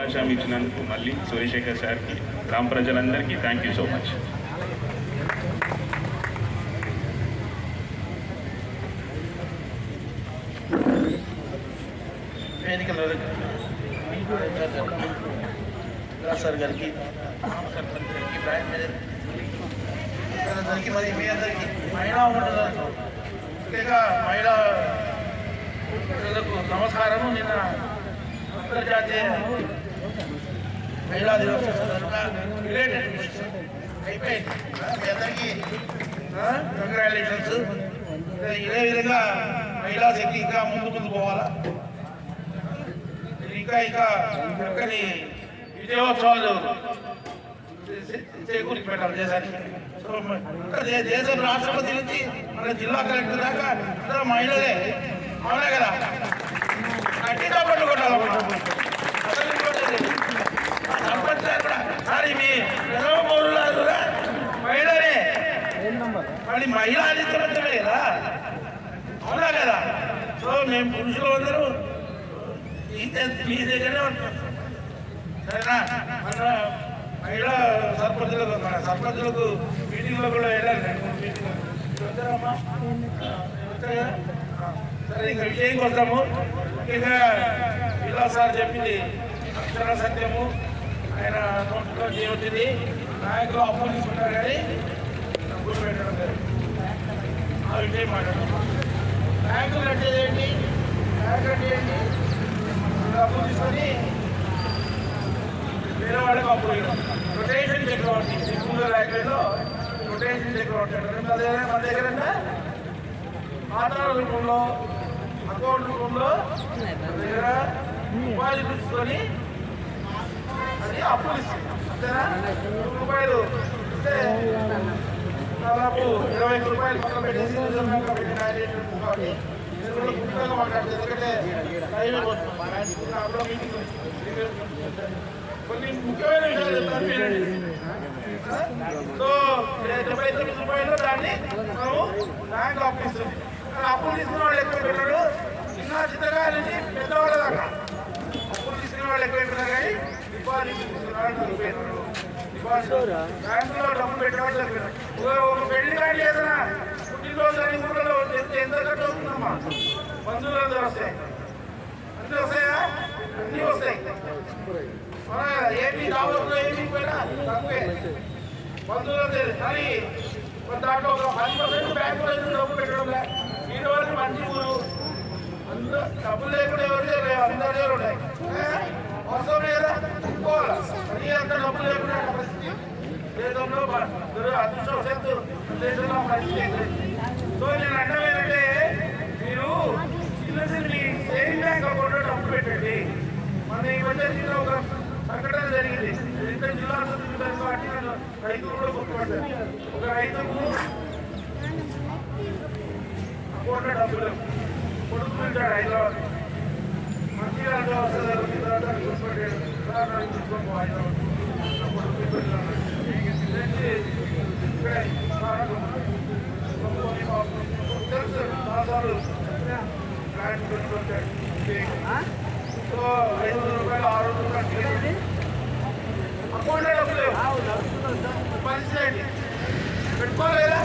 అవకాశం ఇచ్చినందుకు మళ్ళీ సూర్యశేఖర్ సార్కి, గ్రామ ప్రజలందరికీ thank you so much. Sir గారికి, మరి మీ అందరికీ మహిళా మండలాలకు ముఖ్యంగా మహిళా ప్రజలకు నమస్కారము. నిన్న అంతర్జాతీయ మహిళా దినోత్సవం సందర్భంగా రిలేటెడ్ అయిపోయింది. మీ అందరికీ కంగ్రాచులేషన్స్. ఇదే విధంగా మహిళా శక్తి ఇంకా ముందు పోవాలా, ఇంకా చక్కని విజయోత్సవాలు చేకూర్చి పెట్టాలి దేశానికి. సో దేశం రాష్ట్రపతి నుంచి మన జిల్లా కలెక్టర్ దాకా అందరూ మహిళలే, అవునా కదా? గట్టిగా పట్టుకుంటారు సర్పంచ్ కూడా. సారీ మీ ప్రథమ పౌరులు కూడా మహిళలే, మళ్ళీ మహిళా అధికారులే కదా, అవునా కదా? సో మేము పురుషులు అందరూ మీ దగ్గరనే ఉంటాం, సరేనా? మన మహిళా సర్పంచులకు మీటింగ్లో కూడా వెళ్ళాలి. సరే, ఇంకా విషయంకి వస్తాము. ముఖ్యంగా ఇలా సార్ చెప్పింది అక్షర సత్యము, ఆయన నోట్లో చేయవచ్చింది. నాయకులు అప్పులు తీసుకుంటారు కానీ డబ్బులు పెట్టడం లేదు. ఆ విషయం మాట్లాడతాం. నాయకులు అంటే ఏంటి? నాయకులు అంటే ఏంటి? అప్పులు తీసుకొని వేరే వాళ్ళకి అప్పులు ఇవ్వడం. రొటేషన్ చక్రవర్తి సిక్కుల ర్యాక్లో రొటేషన్ చక్రవర్తి అంటారు. మన దగ్గర ఖాతాల రూపంలో, అకౌంట్ రూపంలో మన దగ్గర రూపాయలు తీసుకొని అది అప్పులు ఇస్తుంది. అంతేనా? రూపాయలు ఇస్తే దాదాపు 20 రూపాయలు పక్కన పెట్టేసి మాట్లాడుతుంది. ఎందుకంటే టైం అయిపోతుంది. మీటింగ్ కొన్ని ముఖ్యమైన విషయాలు చెప్తాను. సో 79 రూపాయలు దాన్ని మనము బ్యాంక్ అప్పు ఇస్తుంది. అప్పులు తీసుకున్న వాళ్ళు ఎక్కువ పెట్టాడు. చిన్న చిన్నగా నుంచి పెద్దవాళ్ళ దాకా అప్పులు తీసుకునే వాళ్ళు ఎక్కువ పెట్టారు. కానీ డిపాజిట్ తీసుకున్న వాళ్ళు తగ్గిపోయినారు. బ్యాంకులో డబ్బులు పెట్టిన వాళ్ళు తగ్గిపోయినారు. ఒక పెళ్లి కానీ ఏదైనా పుట్టినరోజు అని ఊళ్ళలో ఎంత ఖర్చు అవుతుందమ్మా? బంధువులందరూ వస్తాయి, అన్నీ వస్తాయా? అన్నీ వస్తాయి. ఏమి కావాలో ఏమి పోయినా తక్కువే బంధువులు. కానీ దాంట్లో ఒక 10% బ్యాంకులో డబ్బు పెట్టడం లేదు. వీటి వరకు మంచి ఊరు, అందరూ డబ్బులు లేకుండా ఎవరు లేవు, అందరి దగ్గర ఉన్నాయి. అవసరం లేదా చెప్పుకోవాలా? అది అంత డబ్బులు లేకుండా పరిస్థితి దేశంలో అదృష్టవశాత్తు దేశంలో పరిస్థితి. సో నేను అంటాను ఏంటంటే, మీరు చిన్న మీ సేవింగ్ బ్యాంక్ అకౌంట్లో డబ్బులు పెట్టండి. మన ఈ మధ్య ఒక సంఘటన జరిగింది. ఇతర జిల్లాలో కాబట్టి రైతులు కూడా గుర్తుపడ్డారు. ఒక రైతుకు అకౌంట్లో డబ్బులు కొడుకు ఉంటాడు హైదరాబాద్. మంచిగా వస్తుంది తర్వాత గుర్తుపట్టాడు. చూసుకోండి హైదరాబాద్ కొడుకు తెలుసు చాలాసార్లు ప్లాంట్ కొనుక్కొచ్చాడు. సో 500 రూపాయలు 600 రూపాయలు అకౌంట్లో డబ్బులు లేవు. పరిస్థితి ఏంటి? పెట్టుకోలేదా?